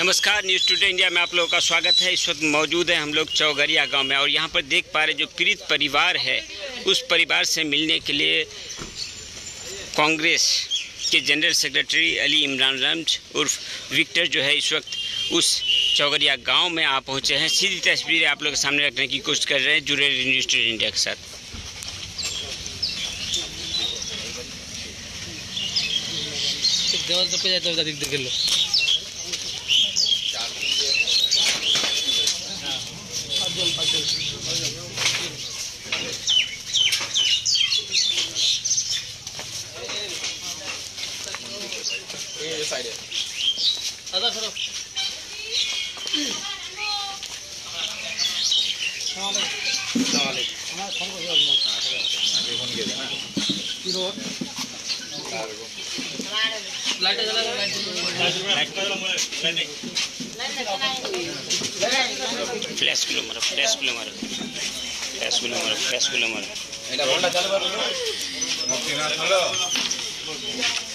नमस्कार, news today India में आप लोगों का स्वागत है। इस वक्त मौजूद है हम लोग चौगरिया गांव में और यहां पर देख पा रहे जो पीड़ित परिवार है उस परिवार से मिलने के लिए कांग्रेस के जनरल सेक्रेटरी अली इमरान रमज उर्फ विक्टर जो है इस वक्त उस चौगरिया गांव में आ पहुंचे हैं। सीधी तस्वीरें आप लोगों के सामने रखने की कोशिश कर रहे हैं। जुड़े रहिए न्यूज़ टुडे इंडिया के साथ।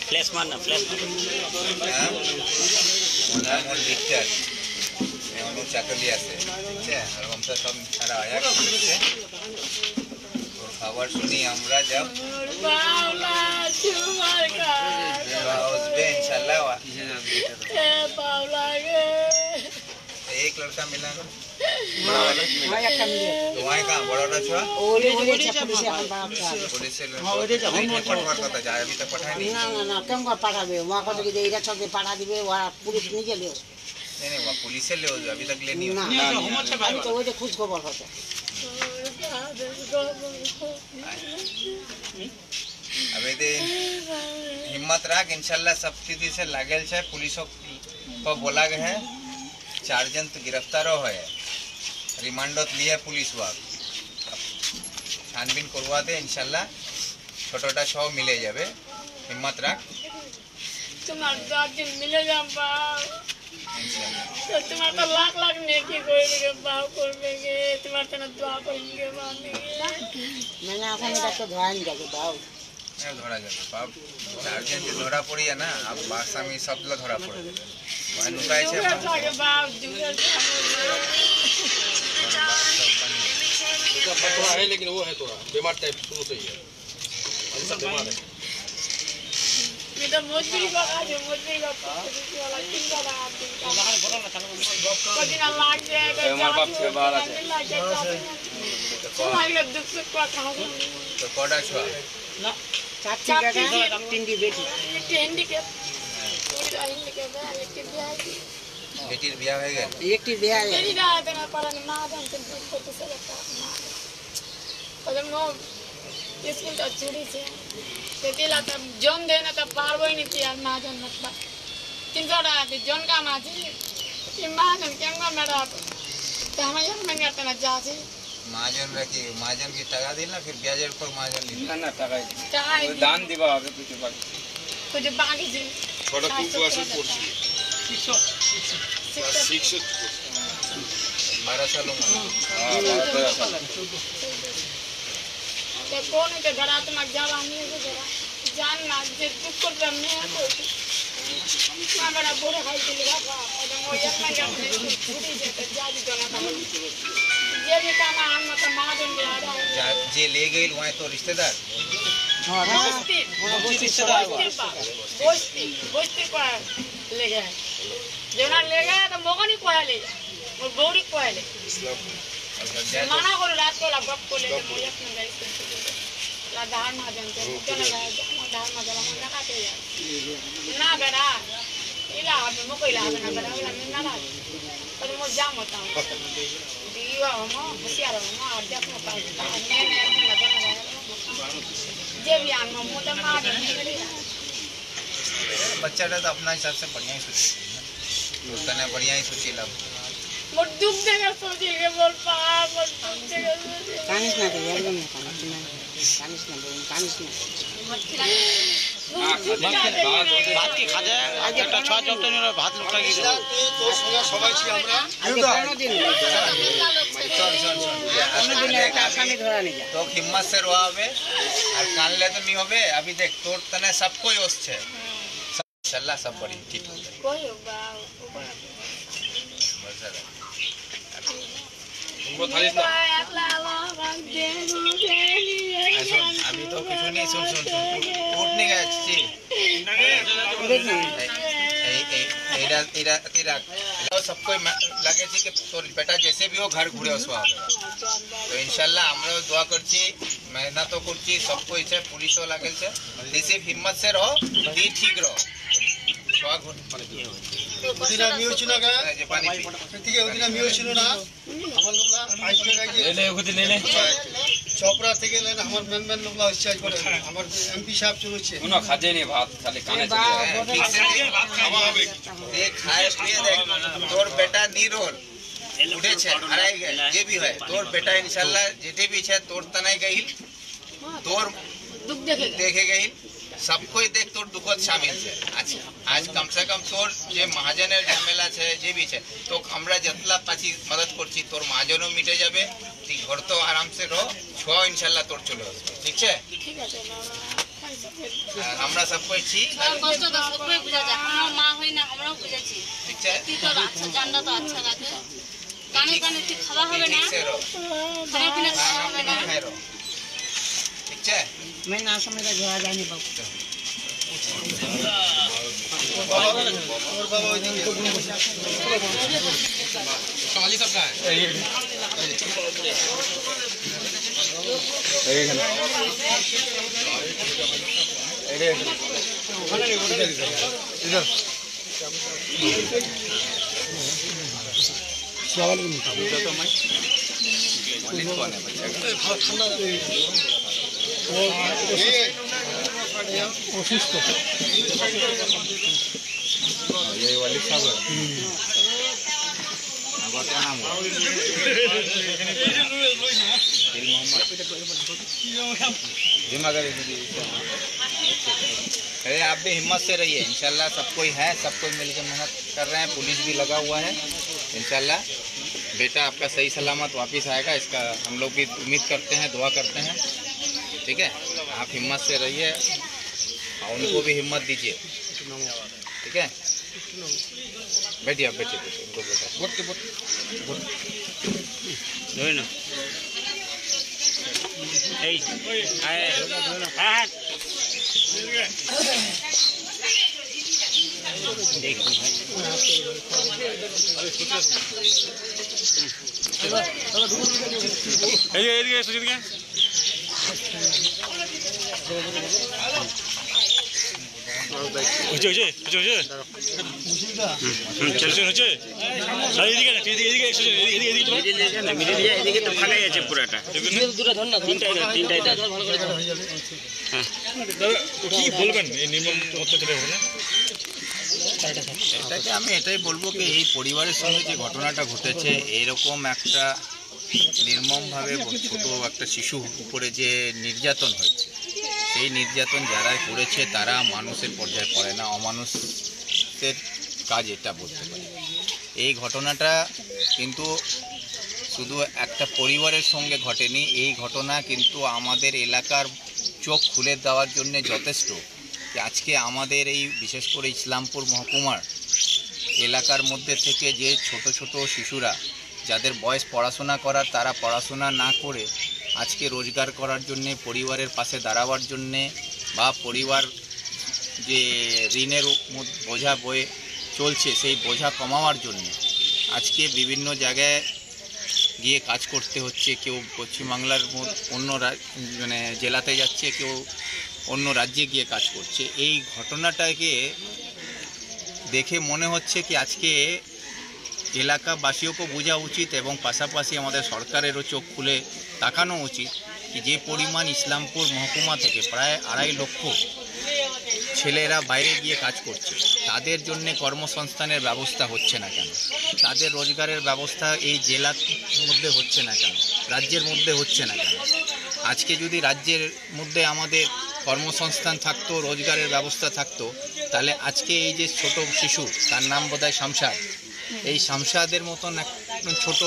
फ्लैश मारना चाकली আছে ঠিক আছে আর আমরা সব সারা আয়া করছে और खबर सुनी हमरा जब बावला तुम्हार का उस पे इंशाल्लाह ए बावला के एक लड़का मिला ना बड़ा वाला वहां का मिले वहां का बड़ा छुआ ओले पुलिस अपन बाप का पुलिस से हां ओरे जा हम पटवा करता जाए अभी तक पठाई नहीं ना कम का पठाबे वहां को दे इरा छके पठा दिबे वहां पुलिस नहीं ले नहीं वहाँ पुलिस से ले अभी तक लेनी है अभी तो वो जो खुश खबर होता अभी तो हिम्मत रख इंशाल्लाह सब चीज़ से लागल है। पुलिसों को बोला गया है 4 जन तो गिरफ्तार है रिमांडत लिए पुलिस वाक छानबीन करवाते इंशाल्लाह छोटा शव मिले जाए। हिम्मत रख तुम्हारे मिले तो तुम्हारे तो लाख नेकी करेंगे बाप करेंगे तुम्हारे तो दुआ करेंगे मैंने आंखों में तो धोआ नहीं जाके बाप नहीं धोड़ा जाके बाप 4 जन के धोड़ा पड़ी है ना अब भाषा में सब लोग धोड़ा पड़े वहाँ नुकाए छे बाप जुगल है लेकिन वो है थोड़ा बीमार टाइप शुरू से ही है ऐसा बीमार है तो मोदी का जो मोदी का वाला किन का आप को दिन लाग जाएगा हमारे बाप से बाहर आ जाए तुम्हारे दुख सुख का कहां तो कोड़ा छुआ ना चाची का टिंडी बेटी टिंडी के बेटी ब्याह है गया एक टी ब्याह है तेरी रात में पर ना जान से फोटो से लगता कदम नो स्कूल का चूड़ी से तेला तब जोन देना तब पारवो ही नहीं किया महाजन मतलब 300 आते जोन का माजी ये महाजन केंगा मेरा तो हमें यहाँ में करते ना जाजी महाजन रखी महाजन की टका दी ना फिर ब्याज पर महाजन ली ना टका दान दिवा आगे पीछे कुछ बाकी जी थोड़ा कुछ वासे कोर्स 600 12 सालों में तो कौन के घर आते मग जावानी है जरा जान ना जे दुख कर रहे हैं मां बड़ा बोरा खाई के लगा और वो एक में जाते पूरी जे जाजी दोना था ये भी काम हम मत महाजन ले आ रहा है जे ले गई वहां तो रिश्तेदार हां वो रिश्तेदार गोश्ती को ले गया जो ना ले गया तो मोगा नहीं कोया ले और बोरी कोया ले माना को रात को लगभग को ले मोया में गई ला धान महाजन के मुझे ना धान महाजन हम ना खाते यार ना बेटा इला हमें मुको इला हमें ना बेटा इला मैं ना रहा पर मैं जाम होता हूँ दीवा हम होशियार हम आध्यात्म में पाता मैं में ना करना जे भी आन में मोटा मार बच्चा तो अपना हिसाब से बढ़िया ही सोचे दोस्तों ने बढ़िया ही सोची ला मोर दुख देगा सोचेगे बोल पाप मोर दुख देगा कानिस ना तो यार में कानिस ना भात की खा जाए आज একটা 6 জনের ভাত লোকটা কি তো সঙ্গে সবাই ছি আমরা কোনো দিন কোনো দিন একটা আসামি ধরা नहीं जा तो हिम्मत से रोआवे और कान ले तो नहीं होबे अभी देख तोर तने सब कोई ओस छे इंशाल्लाह सब बड़ी ठीक कोई होगा अभी तो कुछ नहीं सुन सुन सुन उठने गया सबको लगे कि तोर बेटा जैसे भी हो घर घुरे उसवा तो इंशाल्लाह আমরা দোয়া করছি মেহনত করছি सबको इसे पुलिस লাগে देसी हिम्मत से रहो दी ठीक रहो সোয়া ঘুরে ওদিনা মিও ছিল না যে পানি ঠিক আছে ওদিনা মিও ছিল না আমার লোকলা আইসে গাইছে লে ওদিন লে চপরা থেকে লেন আমার মেন লোকলা হচ্ছে করে আমার এমপি সাহেব চলছে কোনো খাজে নেই ভাত খালি কানে চলে ভাত খাওয়া হবে এই খায় পিয়ে দেখ তোর বেটা নিরোল উঠেছে হারাই গেল যে भी হয় তোর বেটা इंशाल्लाह যেতে भी છે তোর তনাই গইল তোর दुख देखे गई सबको देख तोर दुखद शामिल है आज कम से कम तोर जे महाजनेर झमेला है जे भी है तो हमरा जतला पाची मदद करছি तोर महाजनও मिटे যাবে তুই ঘর তো आराम से रहो छो इंशाल्लाह तोर चले আসবে ठीक है ठीक আছে আমরা সব কইছি কষ্ট তো সবই বুঝা যায় আমরা মা হই না আমরাও বুঝাছি ঠিক আছে তুই তো আচ্ছা জানলা তো আচ্ছা লাগে কানে কানে তুই খাওয়া হবে না খানা পিনা খাওয়া হবে না ठीक है मैं ना समय का जवाब आने बाबू और बाबा कमाली सब का है इधर सवाल नहीं तो मैं वालिद कौन है बच्चा का ठंडा অসুস্থ ये वाली सब अब क्या नाम है दिल मोहम्मद अरे आप भी हिम्मत से रहिए इंशाल्लाह सब कोई है सब कोई मिलकर मेहनत कर रहे हैं पुलिस भी लगा हुआ है इंशाल्लाह बेटा आपका सही सलामत वापस आएगा इसका हम लोग भी उम्मीद करते हैं दुआ करते हैं ठीक है आप हिम्मत से रहिए और उनको भी हिम्मत दीजिए ठीक है बैठिए आप बैठिए उनको পুরাটা কি বলবেন এই নির্মম অত্যাচারের ঘটনা এটাকে আমি এটাই বলবো কি এই পরিবারের সঙ্গে যে ঘটনাটা ঘটেছে এরকম একটা নির্মমভাবে ছোট একটা শিশুর উপরে যে নির্যাতন হয়েছে সেই নির্যাতন যারা করেছে তারা মানুষের পর্যায়ে পড়ে না অমানুষের কাজ এটা বলতে পারে এই ঘটনাটা কিন্তু শুধু একটা পরিবারের সঙ্গে ঘটেনি এই ঘটনা কিন্তু আমাদের এলাকার চোখ খুলে দেওয়ার জন্য যথেষ্ট আজকে আমাদের এই বিশেষ করে ইসলামপুর মহকুমার এলাকার মধ্যে থেকে যে ছোট ছোট শিশুরা যাদের বয়স পড়াশোনা করার তারা পড়াশোনা না করে আজকে রোজগার করার জন্য পরিবারের পাশে দাঁড়াবার জন্যে বা পরিবার যে ঋণের বোঝা বয়ে চলছে সেই বোঝা কমাবার জন্য আজকে বিভিন্ন জায়গায় গিয়ে কাজ করতে হচ্ছে কেউ পশ্চিমবাংলার অন্য মানে জেলাতে যাচ্ছে কেউ অন্য রাজ্যে গিয়ে কাজ করছে এই ঘটনাটাকে দেখে মনে হচ্ছে কি আজকে এলাকাবাসীকেও বোঝা উচিত এবং পাশাপাশি আমাদের সরকারেরও চোখ খুলে তাকানো উচিত कि যে পরিমাণ ইসলামপুর মহকুমা থেকে প্রায় 2.5 লক্ষ ছেলেরা বাইরে গিয়ে কাজ করছে তাদের জন্য কর্মসংস্থানের ব্যবস্থা হচ্ছে না কেন তাদের রোজগারের ব্যবস্থা এই জেলার মধ্যে হচ্ছে না কেন রাজ্যের মধ্যে হচ্ছে না কেন আজকে যদি রাজ্যের মধ্যে আমাদের কর্মসংস্থান থাকতো রোজগারের ব্যবস্থা থাকতো তাহলে আজকে এই যে ছোট শিশু তার নাম বোধহয় শামশাদ এই শামশাদের মতন ছোট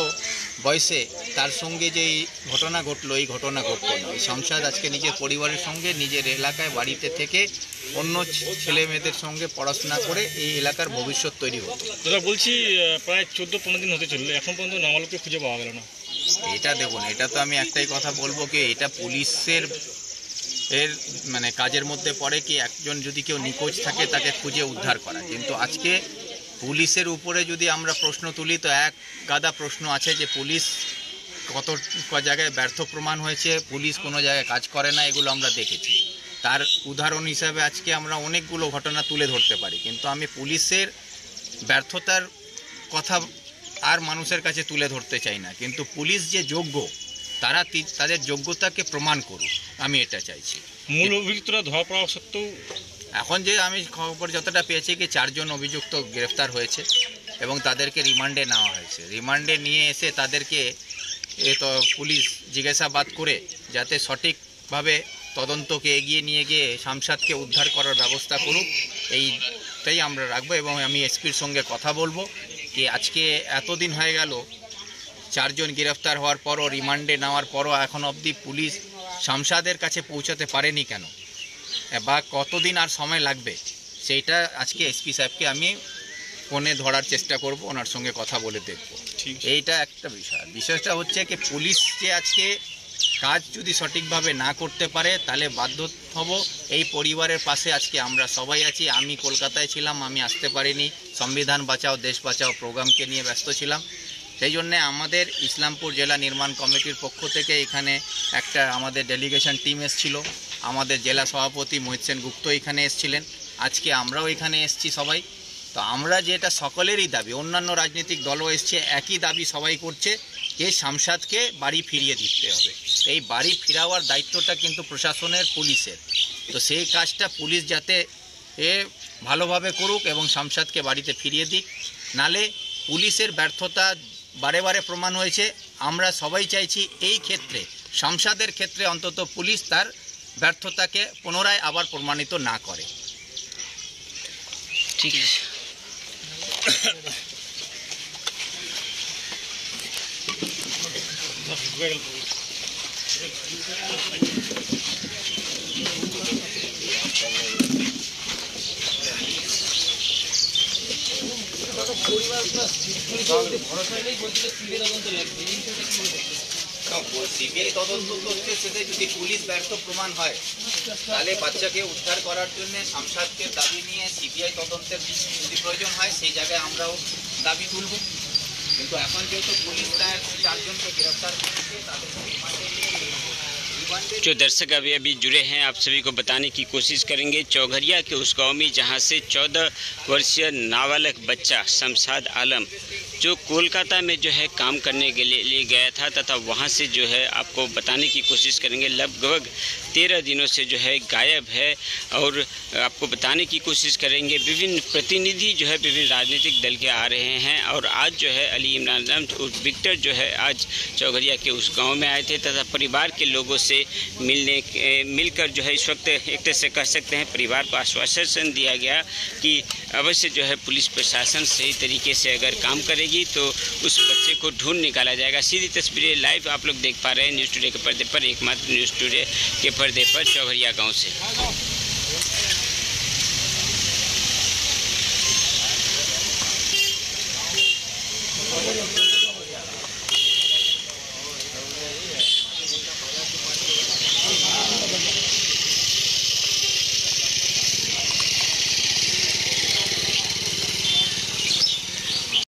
বয়সে তার সঙ্গে যে এই ঘটনা ঘটলো, এই ঘটনা ঘটলো না। এই শামসাদ আজকে নিজের পরিবারের সঙ্গে নিজের এলাকায় বাড়িতে থেকে অন্য ছেলে মেয়েদের সঙ্গে পড়াশোনা করে এই এলাকার ভবিষ্যৎ তৈরি হতো। দাদা বলছি প্রায় 14-15 দিন হতে চললো, এখন পর্যন্ত নাবালককে খুঁজে পাওয়া গেল না। এটা দেখুন, এটা তো আমি একটাই কথা বলবো কি এটা পুলিশের মানে কাজের মধ্যে পড়ে কি একজন যদি কেউ নিখোঁজ থাকে তাকে খুঁজে উদ্ধার করা, কিন্তু আজকে পুলিশের উপরে যদি আমরা প্রশ্ন তুলি তো এক গাদা প্রশ্ন আছে যে পুলিশ কত জায়গায় ব্যর্থ প্রমাণ হয়েছে, পুলিশ কোনো জায়গায় কাজ করে না, এগুলো আমরা দেখেছি। তার উদাহরণ হিসাবে আজকে আমরা অনেকগুলো ঘটনা তুলে ধরতে পারি, কিন্তু আমি পুলিশের ব্যর্থতার কথা আর মানুষের কাছে তুলে ধরতে চাই না, কিন্তু পুলিশ যে যোগ্য তারা তাদের যোগ্যতাকে প্রমাণ করুক, আমি এটা চাইছি। মূল অভিযুক্তরা ধরা পড়া সত্ত্বেও এখন যে আমি খবর যতটা পেয়েছি কি 4 জন অভিযুক্ত গ্রেফতার হয়েছে এবং তাদেরকে রিমান্ডে নেওয়া হয়েছে। রিমান্ডে নিয়ে এসে তাদেরকে তো পুলিশ জিজ্ঞাসাবাদ করে যাতে সঠিকভাবে তদন্তকে এগিয়ে নিয়ে গিয়ে শামসাদকে উদ্ধার করার ব্যবস্থা করুক, এইটাই আমরা রাখবো। এবং আমি এসপির সঙ্গে কথা বলবো কি আজকে এতদিন হয়ে গেল 4 জন গ্রেফতার হওয়ার পরও রিমান্ডে নেওয়ার পরও এখন অবধি পুলিশ শামসাদের কাছে পৌঁছাতে পারেনি কেন, বা কতদিন আর সময় লাগবে, সেইটা আজকে এসপি সাহেবকে আমি ফোনে ধরার চেষ্টা করব, ওনার সঙ্গে কথা বলে দেখব। এইটা একটা বিষয়টা হচ্ছে কি পুলিশ যে আজকে কাজ যদি সঠিকভাবে না করতে পারে তাহলে বাধ্য হব। এই পরিবারের পাশে আজকে আমরা সবাই আছি। আমি কলকাতায় ছিলাম, আমি আসতে পারিনি, সংবিধান বাঁচাও দেশ বাঁচাও প্রোগ্রামকে নিয়ে ব্যস্ত ছিলাম। সেই জন্যে আমাদের ইসলামপুর জেলা নির্মাণ কমিটির পক্ষ থেকে এখানে একটা আমাদের ডেলিগেশন টিম এসেছিল, আমাদের জেলা সভাপতি মোহিত সেন গুপ্ত এখানে এসেছিলেন, আজকে আমরাও এখানে এসেছি সবাই। তো আমরা যেটা সকলেরই দাবি, অন্যান্য রাজনৈতিক দলও এসছে, একই দাবি সবাই করছে যে শামসাদকে বাড়ি ফিরিয়ে দিতে হবে। এই বাড়ি ফিরাওয়ার দায়িত্বটা কিন্তু প্রশাসনের, পুলিশের। তো সেই কাজটা পুলিশ যাতে ভালোভাবে করুক এবং শামসাদকে বাড়িতে ফিরিয়ে দিক, নালে পুলিশের ব্যর্থতা বারে বারে প্রমাণ হয়েছে। আমরা সবাই চাইছি এই ক্ষেত্রে শামসাদের ক্ষেত্রে অন্তত পুলিশ তার ব্যর্থতাকে পুনরায় আবার প্রমাণিত না করে। ঠিক আছে। সিবিআই তদন্ত করছে, সেটা যদি পুলিশ ব্যর্থ প্রমাণ হয় তাহলে বাচ্চাকে উদ্ধার করার জন্য শামসাদকে দাবি নিয়ে সিবিআই তদন্তের যদি প্রয়োজন হয় সেই জায়গায় আমরাও দাবি তুলব। কিন্তু এখন যেহেতু পুলিশ তার 4 जनকে গ্রেফতার করেছে, তাদেরকে রিমান্ডে নিয়ে जो दर्शक अभी जुड़े हैं, आप सभी को बताने की कोशिश करेंगे चौघरिया के उस गांव में जहां से 14 वर्षीय नाबालग बच्चा शमशाद आलम जो कोलकाता में जो है काम करने के लिए गया था, तथा वहां से जो है आपको बताने की कोशिश करेंगे लगभग 13 दिनों से जो है गायब है। और आपको बताने की कोशिश करेंगे विभिन्न प्रतिनिधि जो है विभिन्न राजनीतिक दल के आ रहे हैं। और आज जो है अली इमरान विक्टर जो है आज चौघरिया के उस गाँव में आए थे, तथा परिवार के लोगों से मिलकर जो है इस वक्त एक तरह से कह सकते हैं परिवार को आश्वासन दिया गया कि अवश्य जो है पुलिस प्रशासन सही तरीके से अगर काम करेगी तो उस बच्चे को ढूंढ निकाला जाएगा। सीधी तस्वीरें लाइव आप लोग देख पा रहे हैं न्यूज़ टुडे के पर्दे पर, एकमात्र न्यूज़ टुडे के पर्दे पर चौघरिया गांव से।